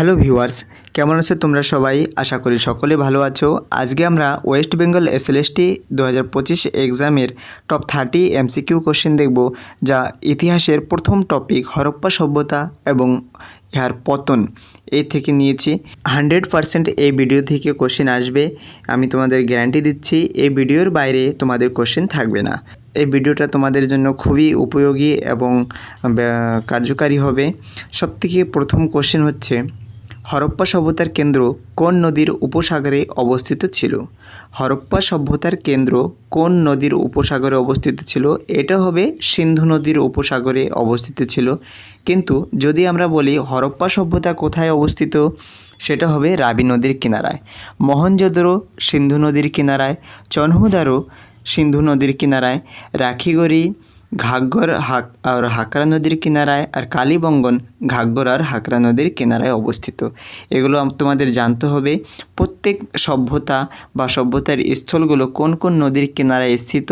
Hello viewers, কেমন আছো তোমরা সবাই? আশা করি সকলে ভালো আছো। আজকে আমরা ওয়েস্ট বেঙ্গল এসএলএসটি 2025 এক্সামের টপ 30 এমসিকিউ কোশ্চেন দেখব, যা ইতিহাসের প্রথম টপিক হরপ্পা সভ্যতা এবং ইহার পতন এই থেকে নিয়েছি। 100% এই ভিডিও থেকে কোশ্চেন আসবে, আমি তোমাদের গ্যারান্টি দিচ্ছি। এই ভিডিওর বাইরে তোমাদের কোশ্চেন থাকবে না। এই ভিডিওটা তোমাদের জন্য খুবই উপযোগী এবং কার্যকারী হবে। সবথেকে প্রথম কোশ্চেন হচ্ছে, হরপ্পা সভ্যতার কেন্দ্র কোন নদীর উপসাগরে অবস্থিত ছিল? হরপ্পা সভ্যতার কেন্দ্র কোন নদীর উপসাগরে অবস্থিত ছিল? এটা হবে সিন্ধু নদীর উপসাগরে অবস্থিত ছিল। কিন্তু যদি আমরা বলি হরপ্পা সভ্যতা কোথায় অবস্থিত, সেটা হবে রাবি নদীর কিনারায়। মহেঞ্জোদারো সিন্ধু নদীর কিনারায়, চনহুদারো সিন্ধু নদীর কিনারায়, রাখিগড়ি ঘাগ্গর আর হাকরা নদীর কিনারায়, আর কালীবঙ্গন ঘাগ্গর আর হাকরা নদীর কিনারায় অবস্থিত। এগুলো তোমাদের জানতে হবে। প্রত্যেক সভ্যতা বা সভ্যতার স্থলগুলো কোন কোন নদীর কিনারায় স্থিত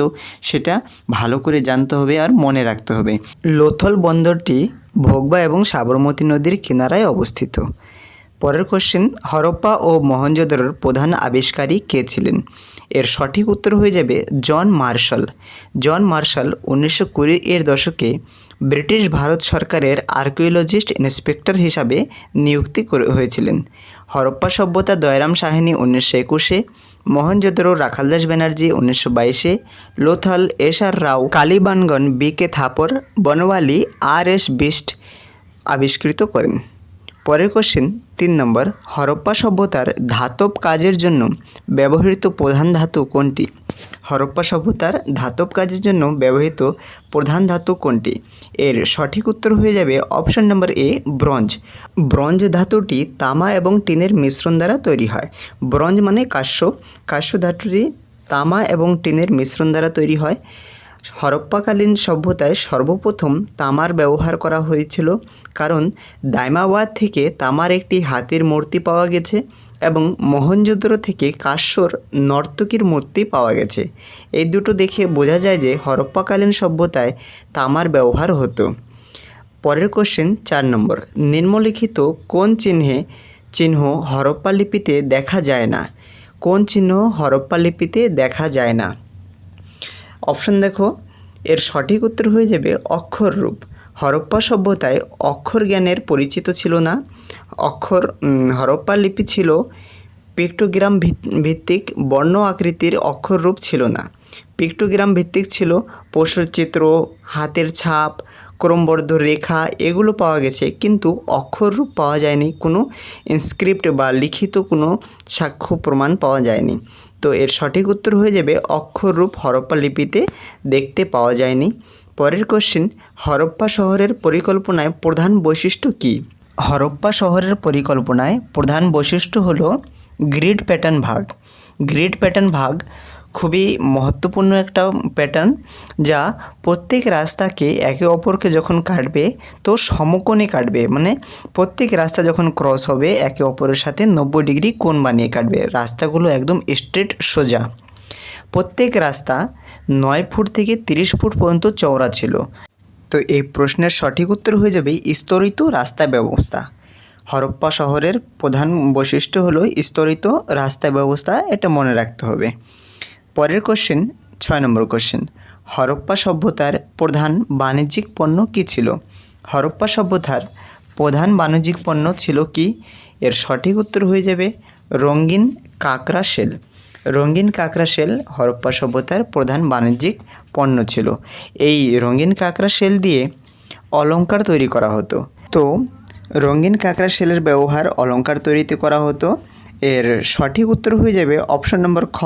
সেটা ভালো করে জানতে হবে আর মনে রাখতে হবে। লোথল বন্দরটি ভোগবা এবং সাবরমতী নদীর কিনারায় অবস্থিত। পরের কোশ্চেন, হরপ্পা ও মহেঞ্জোদারোর প্রধান আবিষ্কারী কে ছিলেন? এর সঠিক উত্তর হয়ে যাবে জন মার্শাল। জন মার্শাল 1920 এর দশকে ব্রিটিশ ভারত সরকারের আর্কিওলজিস্ট ইন্সপেক্টর হিসাবে নিযুক্তি হয়েছিলেন। হরপ্পা সভ্যতা দয়রাম সাহানি 1921-এ, মহেঞ্জোদারো রাখালদাস ব্যানার্জি 1922-এ, লোথাল এস.আর. রাও, কালীবানগন বি.কে. থাপর, বনওয়ালি আর.এস. বিস্ট আবিষ্কৃত করেন। পরের কোশ্চেন 3 নম্বর, হরপ্পা সভ্যতার ধাতব কাজের জন্য ব্যবহৃত প্রধান ধাতু কোনটি? হরপ্পা সভ্যতার ধাতব কাজের জন্য ব্যবহৃত প্রধান ধাতু কোনটি? এর সঠিক উত্তর হয়ে যাবে অপশন নম্বর এ, ব্রোঞ্জ। ব্রোঞ্জ ধাতুটি তামা এবং টিনের মিশ্রণ দ্বারা তৈরি হয়। ব্রোঞ্জ মানে কাঁস্য ধাতুটি তামা এবং টিনের মিশ্রণ দ্বারা তৈরি হয়। হরপ্পাকালীন সভ্যতায় সর্বপ্রথম তামার ব্যবহার করা হয়েছিল, কারণ দাইমাবাদ থেকে তামার একটি হাতির মূর্তি পাওয়া গেছে এবং মহেঞ্জোদারো থেকে কাঁস্যর নর্তকীর মূর্তি পাওয়া গেছে। এই দুটো দেখে বোঝা যায় যে হরপ্পাকালীন সভ্যতায় তামার ব্যবহার হতো। পরের কোশ্চেন 4 নম্বর, নিম্নলিখিত কোন চিহ্ন হরপ্পা লিপিতে দেখা যায় না? কোন চিহ্ন হরপ্পা লিপিতে দেখা যায় না? অপশন দেখো, এর সঠিক উত্তর হয়ে যাবে অক্ষর রূপ। হরপ্পা সভ্যতায় অক্ষর জ্ঞানের পরিচিত ছিল না। হরপ্পা লিপি ছিল পিক্টোগ্রাম ভিত্তিক, বর্ণ আকৃতির অক্ষর রূপ ছিল না। পিক্টোগ্রাম ভিত্তিক ছিল পশুর চিত্র, হাতের ছাপ, ক্রমবদ্ধ রেখা, এগুলো পাওয়া গেছে, কিন্তু অক্ষর রূপ পাওয়া যায়নি। কোনো ইনস্ক্রিপ্ট বা লিখিত কোনো সাক্ষ্য প্রমাণ পাওয়া যায়নি। তো এর সঠিক উত্তর হয়ে যাবে অক্ষর রূপ হরপ্পা লিপিতে দেখতে পাওয়া যায়নি। পরের কোশ্চেন, হরপ্পা শহরের পরিকল্পনায় প্রধান বৈশিষ্ট্য কী? হরপ্পা শহরের পরিকল্পনায় প্রধান বৈশিষ্ট্য হলো গ্রিড প্যাটার্ন ভাগ। গ্রিড প্যাটার্ন ভাগ খুবই মহত্বপূর্ণ একটা প্যাটার্ন, যা প্রত্যেক রাস্তাকে একে অপরকে যখন কাটবে তো সমকোণে কাটবে, মানে প্রত্যেক রাস্তা যখন ক্রস হবে একে অপরের সাথে 90 ডিগ্রি কোণ বানিয়ে কাটবে। রাস্তাগুলো একদম স্ট্রেট সোজা। প্রত্যেক রাস্তা 9 ফুট থেকে 30 ফুট পর্যন্ত চওড়া ছিল। তো এই প্রশ্নের সঠিক উত্তর হয়ে যাবে স্তরিত রাস্তা ব্যবস্থা। হরপ্পা শহরের প্রধান বৈশিষ্ট্য হলো স্তরিত রাস্তা ব্যবস্থা, এটা মনে রাখতে হবে। পরের কোশ্চেন 6 নম্বর কোশ্চেন, হরপ্পা সভ্যতার প্রধান বাণিজ্যিক পণ্য কী ছিল? হরপ্পা সভ্যতার প্রধান বাণিজ্যিক পণ্য ছিল কি? এর সঠিক উত্তর হয়ে যাবে রঙিন কাঁকড়া শেল। রঙিন কাঁকড়া শেল হরপ্পা সভ্যতার প্রধান বাণিজ্যিক পণ্য ছিল। এই রঙিন কাঁকড়া শেল দিয়ে অলংকার তৈরি করা হতো। তো রঙিন কাঁকড়া শেলের ব্যবহার অলংকার তৈরিতে করা হতো। এর সঠিক উত্তর হয়ে যাবে অপশন নম্বর খ,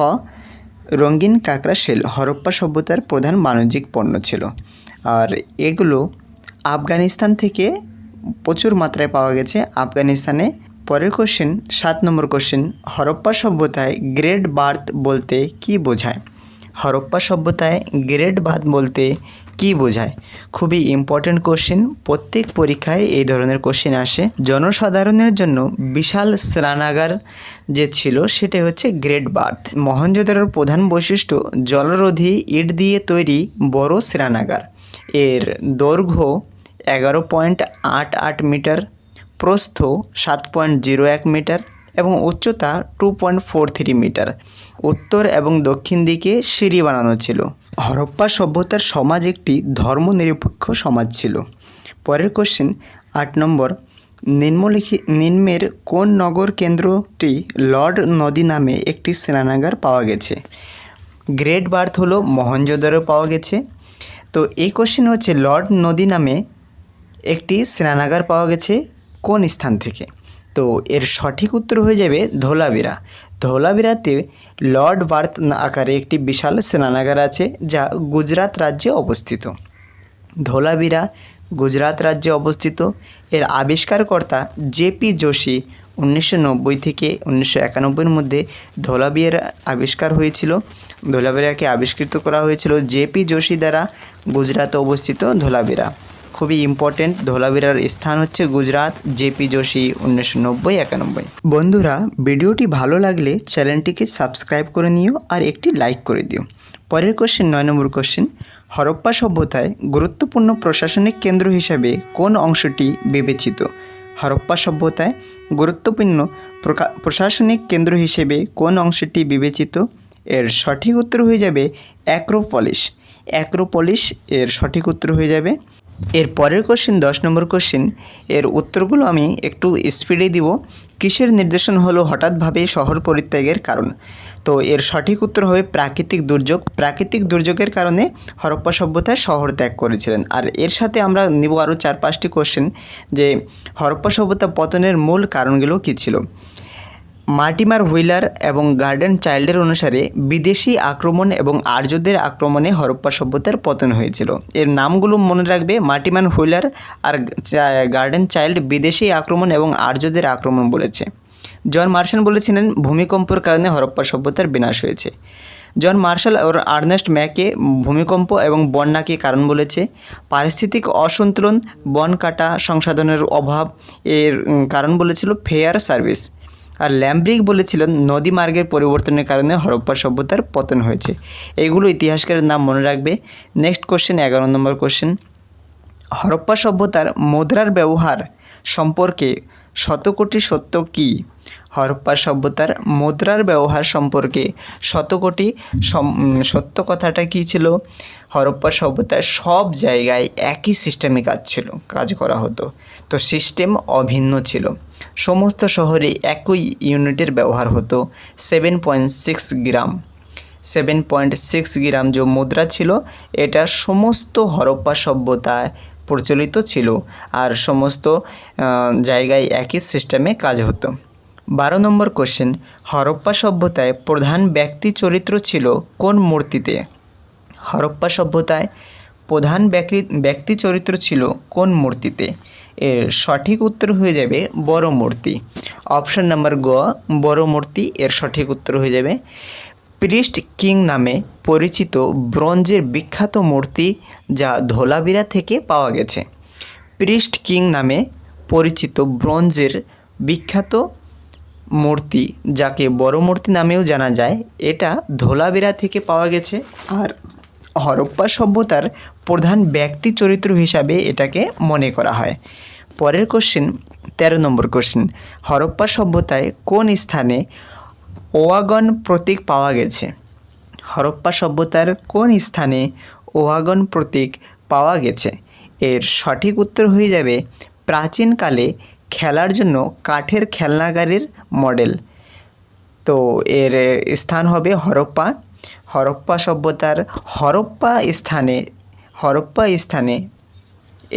রঙিন কাঁকড়া শেল হরপ্পা সভ্যতার প্রধান বাণিজ্যিক পণ্য ছিল। আর এগুলো আফগানিস্তান থেকে প্রচুর মাত্রায় পাওয়া গেছে, আফগানিস্তানে। পরের কোশ্চেন 7 নম্বর কোশ্চেন, হরপ্পা সভ্যতায় গ্রেট বার্থ বলতে কী বোঝায়? হরপ্পা সভ্যতায় গ্রেট বার্থ বলতে কী বোঝায়? খুবই ইম্পর্ট্যান্ট কোশ্চেন, প্রত্যেক পরীক্ষায় এই ধরনের কোশ্চেন আসে। জনসাধারণের জন্য বিশাল স্নানাগার যে ছিল সেটা হচ্ছে গ্রেট বার্থ। মহেঞ্জোদারোর প্রধান বৈশিষ্ট্য জলরোধী ইট দিয়ে তৈরি বড় স্নানাগার। এর দৈর্ঘ্য 11.88 মিটার, প্রস্থ 7.01 মিটার এবং উচ্চতা 2.43 মিটার। উত্তর এবং দক্ষিণ দিকে সিঁড়ি বানানো ছিল। হরপ্পা সভ্যতার সমাজ একটি ধর্মনিরপেক্ষ সমাজ ছিল। পরের কোশ্চেন 8 নম্বর, নিম্নের কোন নগর কেন্দ্রটি লর্ড নদী নামে একটি স্নানাগার পাওয়া গেছে? গ্রেট বার্থ হলো মহেঞ্জোদারো পাওয়া গেছে। তো এই কোশ্চেন হচ্ছে লর্ড নদী নামে একটি স্নানাগার পাওয়া গেছে কোন স্থান থেকে? তো এর সঠিক উত্তর হয়ে যাবে ধোলাবিরা। ধোলাবিরাতে লর্ড বার্থ আকারে একটি বিশাল স্নানাগার আছে যা গুজরাট রাজ্যে অবস্থিত। ধোলাবিরা গুজরাট রাজ্যে অবস্থিত। এর আবিষ্কারকর্তা জেপি যোশী 1990 থেকে 1991 মধ্যে ধোলাবিরা আবিষ্কার হয়েছিল। ধোলাবিরাকে আবিষ্কৃত করা হয়েছিল জেপি যোশী দ্বারা। গুজরাটে অবস্থিত ধোলাবিরা, খুবই ইম্পর্টেন্ট। ধোলাবিরার স্থান হচ্ছে গুজরাট। জেপি যোশী 1990-91। বন্ধুরা, ভিডিওটি ভালো লাগলে চ্যানেলটিকে সাবস্ক্রাইব করে নিও আর একটি লাইক করে দিও। পরের কোশ্চেন 9 নম্বর কোশ্চেন, হরপ্পা সভ্যতায় গুরুত্বপূর্ণ প্রশাসনিক কেন্দ্র হিসাবে কোন অংশটি বিবেচিত? হরপ্পা সভ্যতায় গুরুত্বপূর্ণ প্রশাসনিক কেন্দ্র হিসেবে কোন অংশটি বিবেচিত? এর সঠিক উত্তর হয়ে যাবে অ্যাক্রোপলিস। অ্যাক্রোপলিস এর সঠিক উত্তর হয়ে যাবে। এর পরের কোশ্চেন 10 নম্বর কোশ্চেন, এর উত্তরগুলো আমি একটু স্পিডে দিব। কিসের নির্দেশন হলো হঠাৎভাবে শহর পরিত্যাগের কারণ? তো এর সঠিক উত্তর হবে প্রাকৃতিক দুর্যোগ। প্রাকৃতিক দুর্যোগের কারণে হরপ্পা সভ্যতায় শহর ত্যাগ করেছিলেন। আর এর সাথে আমরা নিব আরও 4-5টি কোশ্চেন যে হরপ্পা সভ্যতা পতনের মূল কারণগুলো কী ছিল। মার্টিমার হুইলার এবং গার্ডেন চাইল্ডের অনুসারে বিদেশি আক্রমণ এবং আর্যদের আক্রমণে হরপ্পা সভ্যতার পতন হয়েছিল। এর নামগুলো মনে রাখবে, মার্টিমার হুইলার আর গার্ডেন চাইল্ড বিদেশি আক্রমণ এবং আর্যদের আক্রমণ বলেছে। জন মার্শাল বলেছিলেন ভূমিকম্পের কারণে হরপ্পা সভ্যতার বিনাশ হয়েছে। জন মার্শাল ও আর্নেস্ট ম্যাকে ভূমিকম্প এবং বন্যাকে কারণ বলেছে। পারিস্থিতিক অসন্তুলন, বন কাটা, সংসাধনের অভাব এর কারণ বলেছিল ফেয়ার সার্ভিস। আর ল্যাম্ব্রিক বলেছিলেন নদী মার্গের পরিবর্তনের কারণে হরপ্পা সভ্যতার পতন হয়েছে। এইগুলো ইতিহাসকারের নাম মনে রাখবে। নেক্সট কোশ্চেন 11 নম্বর কোশ্চেন, হরপ্পা সভ্যতার মুদ্রার ব্যবহার সম্পর্কে শতকোটি সত্য কী? হরপ্পা সভ্যতার মুদ্রার ব্যবহার সম্পর্কে শতকোটি সত্য কথাটা কী ছিল? হরপ্পা সভ্যতায় সব জায়গায় একই সিস্টেমে কাজ করা হতো। তো সিস্টেম অভিন্ন ছিল। সমস্ত শহরে একই ইউনিটের ব্যবহার হতো। 7.6 গ্রাম 7.6 গ্রাম যে মুদ্রা ছিল এটা সমস্ত হরপ্পা সভ্যতায় প্রচলিত ছিল আর সমস্ত জায়গায় একই সিস্টেমে কাজ হতো। 12 নম্বর কোশ্চেন, হরপ্পা সভ্যতায় প্রধান ব্যক্তি চরিত্র ছিল কোন মূর্তিতে? হরপ্পা সভ্যতায় প্রধান ব্যক্তি চরিত্র ছিল কোন মূর্তিতে? এর সঠিক উত্তর হয়ে যাবে বড় মূর্তি। অপশন নাম্বার গ, বড় মূর্তি এর সঠিক উত্তর হয়ে যাবে। প্রিস্ট কিং নামে পরিচিত ব্রোঞ্জের বিখ্যাত মূর্তি যা ধোলাবিরা থেকে পাওয়া গেছে। প্রিস্ট কিং নামে পরিচিত ব্রোঞ্জের বিখ্যাত মূর্তি যাকে বড় মূর্তি নামেও জানা যায়, এটা ধোলাবিরা থেকে পাওয়া গেছে। আর হরপ্পা সভ্যতার প্রধান ব্যক্তি চরিত্র হিসাবে এটাকে মনে করা হয়। পরের কোশ্চেন 13 নম্বর কোশ্চেন, হরপ্পা সভ্যতায় কোন স্থানে ওয়াগন প্রতীক পাওয়া গেছে? হরপ্পা সভ্যতার কোন স্থানে ওয়াগন প্রতীক পাওয়া গেছে? এর সঠিক উত্তর হয়ে যাবে প্রাচীনকালে খেলার জন্য কাঠের খেলনাগাড়ির মডেল। তো এর স্থান হবে হরপ্পা। হরপ্পা সভ্যতার হরপ্পা স্থানে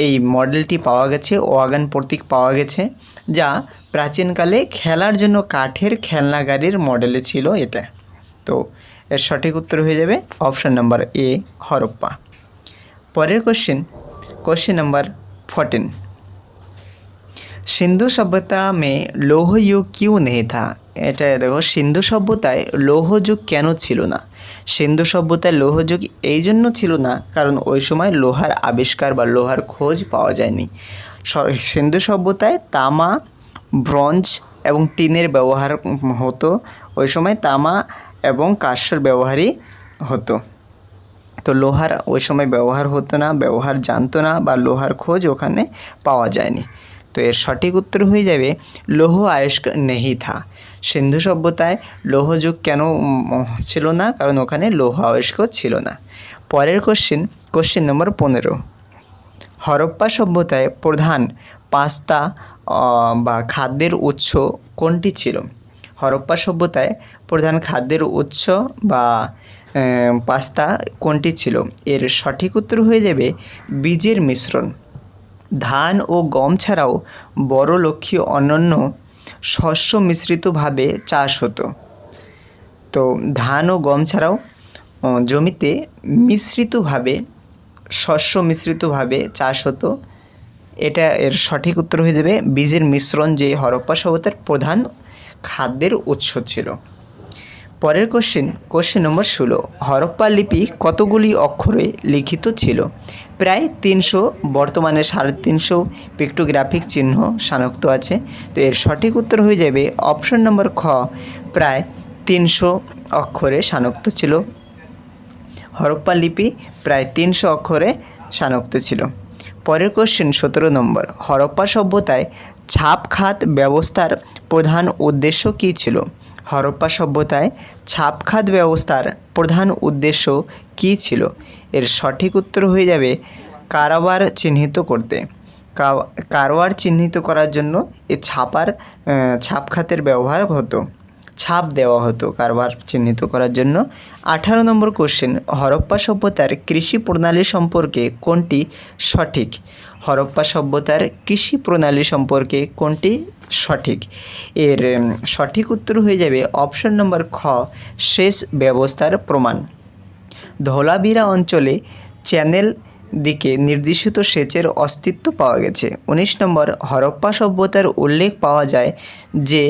এই মডেলটি পাওয়া গেছে, ওয়াগন প্রতীক পাওয়া গেছে, যা প্রাচীনকালে খেলার জন্য কাঠের খেলনাগাড়ির মডেলে ছিল এটা। তো এর সঠিক উত্তর হয়ে যাবে অপশন নাম্বার এ, হরপ্পা। পরের क्वेश्चन नंबर 14, सिंधु सभ्यता में लौह युग क्यों नहीं था? এটা দেখো, সিন্ধু সভ্যতায় লৌহ যুগ কেন ছিল না? সিন্ধু সভ্যতায় লৌহ যুগ এই জন্য ছিল না কারণ ওই সময় লোহার আবিষ্কার বা লোহার খোঁজ পাওয়া যায়নি। সিন্ধু সভ্যতায় তামা, ব্রোঞ্জ এবং টিনের ব্যবহার হতো। ওই সময় তামা এবং কাঁস্যর ব্যবহারই হতো। তো লোহার ওই সময় ব্যবহার হতো না, ব্যবহার জানতো না বা লোহার খোঁজ ওখানে পাওয়া যায়নি। তো তো এর সঠিক উত্তর হয়ে যাবে লৌহ আয়স্ক নেহি থা। সিন্ধু সভ্যতায় লৌহযুগ কেন ছিল না? কারণ ওখানে লৌহ আয়স্ক ছিল না। পরের কোশ্চেন নম্বর 15। হরপ্পা সভ্যতায় প্রধান পাস্তা বা খাদ্যের উৎস কোনটি ছিল? হরপ্পা সভ্যতায় প্রধান খাদ্যের উৎস বা পাস্তা কোনটি ছিল? এর সঠিক উত্তর হয়ে যাবে বীজের মিশ্রণ। ধান ও গম ছাড়াও বড়লক্ষ্মী অন্যান্য শস্য মিশ্রিতভাবে চাষ হতো। তো ধান ও গম ছাড়াও জমিতে শস্য মিশ্রিতভাবে চাষ হতো। এটা এর সঠিক উত্তর হয়ে যাবে বীজের মিশ্রণ, যে হরপ্পা সভ্যতার প্রধান খাদ্যের উৎস ছিল। পরের কোশ্চেন নম্বর 16। হরপ্পা লিপি কতগুলি অক্ষরে লিখিত ছিল? প্রায় 300, বর্তমানে 350 পিক্টোগ্রাফিক চিহ্ন শানক্ত আছে। তো এর সঠিক উত্তর হয়ে যাবে অপশন নম্বর খ, প্রায় 300 অক্ষরে শানক্ত ছিল। হরপ্পা লিপি প্রায় 300 অক্ষরে শানক্ত ছিল। পরের 17 নম্বর। হরপ্পা সভ্যতায় ছাপখাত ব্যবস্থার প্রধান উদ্দেশ্য কী ছিল? হরপ্পা সভ্যতায় ছাপখাত ব্যবস্থার প্রধান উদ্দেশ্য কী ছিল? এর সঠিক উত্তর হয়ে যাবে কারবার চিহ্নিত করতে। কারবার চিহ্নিত করার জন্য এই ছাপখাতের ব্যবহার হতো, ছাপ দেওয়া হতো কারবার চিহ্নিত করার জন্য। 18 নম্বর কোশ্চেন। হরপ্পা সভ্যতার কৃষি প্রণালী সম্পর্কে কোনটি সঠিক? হরপ্পা সভ্যতার কৃষি প্রণালী সম্পর্কে কোনটি সঠিক? এর সঠিক উত্তর হয়ে যাবে অপশন নম্বর খ, সেচ ব্যবস্থার প্রমাণ। ধোলাভিরা অঞ্চলে চ্যানেল দিকে নির্দেশিত সেচের অস্তিত্ব পাওয়া গেছে। 19 নম্বর। হরপ্পা সভ্যতার উল্লেখ পাওয়া যায় যে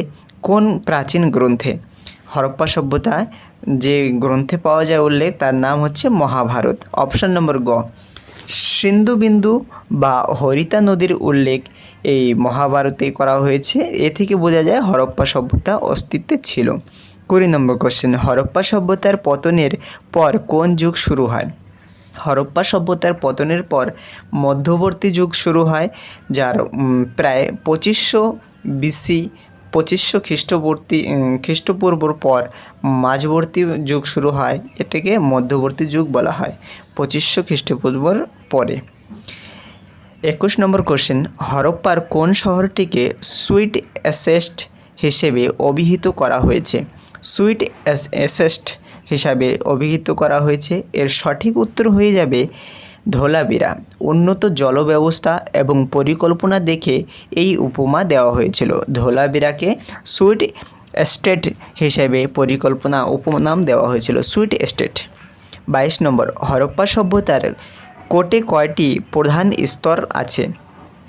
কোন প্রাচীন গ্রন্থে? হরপ্পা সভ্যতায় যে গ্রন্থে পাওয়া যায় উল্লেখ, তার নাম হচ্ছে মহাভারত। অপশন নম্বর গ, সিন্ধু বিন্দু বা হরিতা নদীর উল্লেখ এই মহাভারতে করা হয়েছে। এ থেকে বোঝা যায় হরপ্পা সভ্যতা অস্তিত্বে ছিল। 20 নম্বর কোশ্চেন। হরপ্পা সভ্যতার পতনের পর কোন যুগ শুরু হয়? হরপ্পা সভ্যতার পতনের পর মধ্যবর্তী যুগ শুরু হয়, যার প্রায় 2500 BC, 2500 খ্রিস্টপূর্বর পর মাঝবর্তী যুগ শুরু হয়। এটাকে মধ্যবর্তী যুগ বলা হয় 2500 খ্রিস্টপূর্বর পরে। 21 নম্বর কোশ্চেন। হরপ্পার কোন শহরটিকে সুইট অ্যাসেস্ট হিসেবে অভিহিত করা হয়েছে? সুইট অ্যাসেস্ট হিসাবে অভিহিত করা হয়েছে। এর সঠিক উত্তর হয়ে যাবে ধোলাভিরা। উন্নত জলব্যবস্থা এবং পরিকল্পনা দেখে এই উপমা দেওয়া হয়েছিল। ধোলাভিরাকে সুইট এস্টেট হিসেবে উপনাম দেওয়া হয়েছিল, সুইট এস্টেট। 22 নম্বর। হরপ্পা সভ্যতার কোটে কয়টি প্রধান স্তর আছে?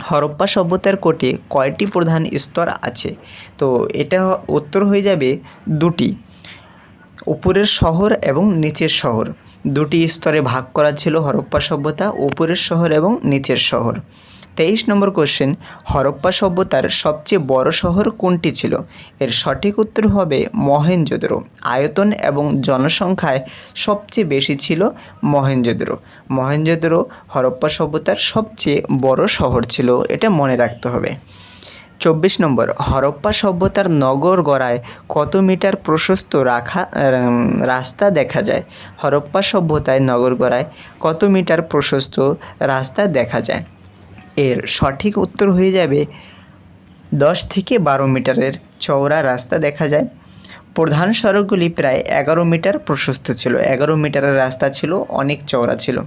হরপ্পা সভ্যতার কোটে কয়টি প্রধান স্তর আছে? তো এটা উত্তর হয়ে যাবে 2টি, উপরের শহর এবং নিচের শহর। 2টি স্তরে ভাগ করা ছিল হরপ্পা সভ্যতা, উপরের শহর এবং নিচের শহর। 23 নম্বর কোশ্চেন। হরপ্পা সভ্যতার সবচেয়ে বড় শহর কোনটি ছিল? এর সঠিক উত্তর হবে মহেঞ্জোদড়ো। আয়তন এবং জনসংখ্যায় সবচেয়ে বেশি ছিল মহেঞ্জোদড়ো। মহেঞ্জোদড়ো হরপ্পা সভ্যতার সবচেয়ে বড় শহর ছিল, এটা মনে রাখতে হবে। 24 নম্বর। হরপ্পা সভ্যতার নগর গড়ায় কত মিটার প্রশস্ত রাস্তা দেখা যায়? হরপ্পা সভ্যতায় নগর গড়ায় কত মিটার প্রশস্ত রাস্তা দেখা যায়? এর সঠিক উত্তর হয়ে যাবে 10 থেকে 12 মিটারের চওড়া রাস্তা দেখা যায়। প্রধান সড়কগুলি প্রায় 11 মিটার প্রশস্ত ছিল। 11 মিটারের রাস্তা ছিল, অনেক চওড়া ছিল।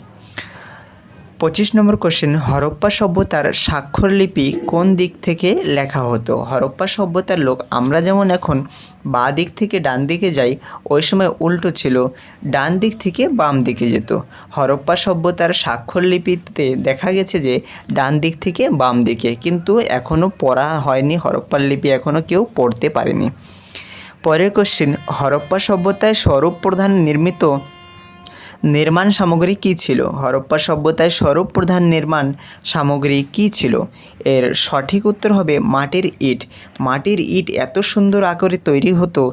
25 নম্বর কোশ্চেন। হরপ্পা সভ্যতার স্বাক্ষরলিপি কোন দিক থেকে লেখা হতো? হরপ্পা সভ্যতার লোক আমরা যেমন এখন বাঁ দিক থেকে ডান দিকে যাই, ওই সময় উল্টো ছিল, ডান দিক থেকে বাম দিকে যেত। হরপ্পা সভ্যতার স্বাক্ষরলিপিতে দেখা গেছে যে ডান দিক থেকে বাম দিকে, কিন্তু এখনও পড়া হয়নি, হরপ্পার লিপি এখনও কেউ পড়তে পারেনি। পরের কোশ্চেন। হরপ্পা সভ্যতায় স্বরূপ প্রধান নির্মাণ সামগ্রী কী ছিল? হরপ্পা সভ্যতায় স্বরূপ প্রধান নির্মাণ সামগ্রী কী ছিল? এর সঠিক উত্তর হবে মাটির ইট। মাটির ইট এত সুন্দর আকারে তৈরি হতো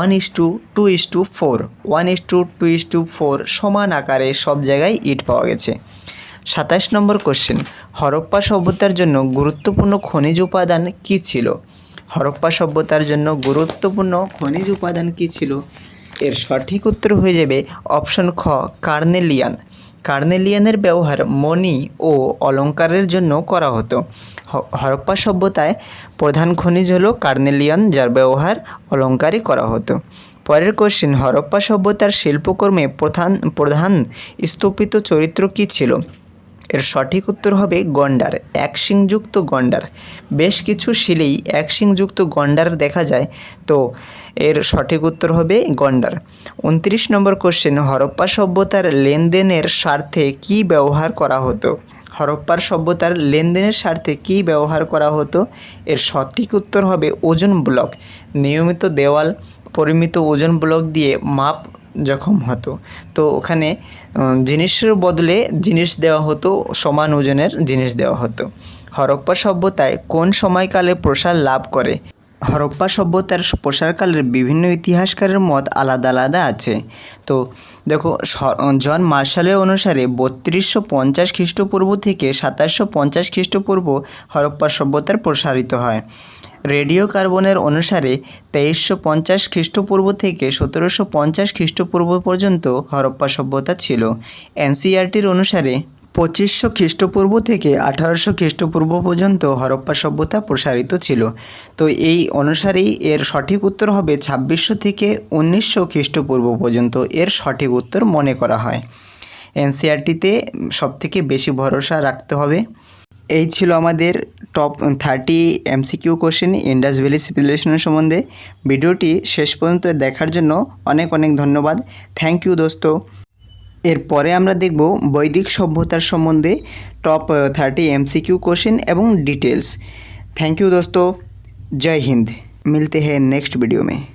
1:2:4 1:2:4 সমান আকারে সব জায়গায় ইট পাওয়া গেছে। 27 নম্বর কোশ্চেন, হরপ্পা সভ্যতার জন্য গুরুত্বপূর্ণ খনিজ উপাদান কী ছিল? হরপ্পা সভ্যতার জন্য গুরুত্বপূর্ণ খনিজ উপাদান কী ছিল? এর সঠিক উত্তর হয়ে যাবে অপশন খ, কার্নেলিয়ান। কার্নেলিয়ানের ব্যবহার মণি ও অলঙ্কারের জন্য করা হতো। হরপ্পা সভ্যতায় প্রধান খনিজ হলো কার্নেলিয়ান, যার ব্যবহার অলঙ্কারে করা হতো। পরের কোশ্চেন, হরপ্পা সভ্যতার শিল্পকর্মে প্রধান স্তূপিত চরিত্র কী ছিল? এর সঠিক উত্তর হবে গন্ডার, এক শিংযুক্ত গন্ডার। বেশ কিছু শিলেই এক শিংযুক্ত গন্ডার দেখা যায়, তো এর সঠিক উত্তর হবে গন্ডার। 29 নম্বর কোশ্চেন, হরপ্পা সভ্যতার লেনদেনের স্বার্থে কী ব্যবহার করা হতো? হরপ্পার সভ্যতার লেনদেনের স্বার্থে কী ব্যবহার করা হতো? এর সঠিক উত্তর হবে ওজন ব্লক। নিয়মিত দেওয়াল পরিমিত ওজন ব্লক দিয়ে মাপ যখন হতো, তো ওখানে জিনিসের বদলে জিনিস দেওয়া হতো, সমান ওজনের জিনিস দেওয়া হতো। হরপ্পা সভ্যতায় কোন সময়কালে প্রসার লাভ করে? হরপ্পা সভ্যতার প্রসারকালের বিভিন্ন ইতিহাসকারের মত আলাদা আলাদা আছে। তো দেখো, জন মার্শালের অনুসারে 3250 খ্রিস্টপূর্ব থেকে 2750 খ্রিস্টপূর্ব হরপ্পা সভ্যতার প্রসারিত হয়। রেডিও কার্বনের অনুসারে 2350 খ্রিস্টপূর্ব থেকে 1750 খ্রিস্টপূর্ব পর্যন্ত হরপ্পা সভ্যতা ছিল। এনসিইআরটির অনুসারে 2500 খ্রিস্টপূর্ব থেকে 1800 খ্রিস্টপূর্ব পর্যন্ত হরপ্পা সভ্যতা প্রসারিত ছিল। তো এই অনুসারেই এর সঠিক উত্তর হবে 2600 থেকে 1900 খ্রিস্টপূর্ব পর্যন্ত এর সঠিক উত্তর মনে করা হয়। এনসিইআরটিতে সবথেকে বেশি ভরসা রাখতে হবে। এই ছিল আমাদের top 30 MCQ question Indus valley সিভিলাইজেশনের সম্বন্ধে। ভিডিওটি শেষ পর্যন্ত দেখার জন্য অনেক অনেক ধন্যবাদ। থ্যাংক ইউ দোস্ত। এরপরে আমরা দেখব বৈদিক সভ্যতার সম্বন্ধে টপ 30 एमसीक्यू क्वेश्चन एवं डिटेल्स। थैंक यू दोस्तों, जय हिंद। मिलते हैं नेक्स्ट वीडियो में।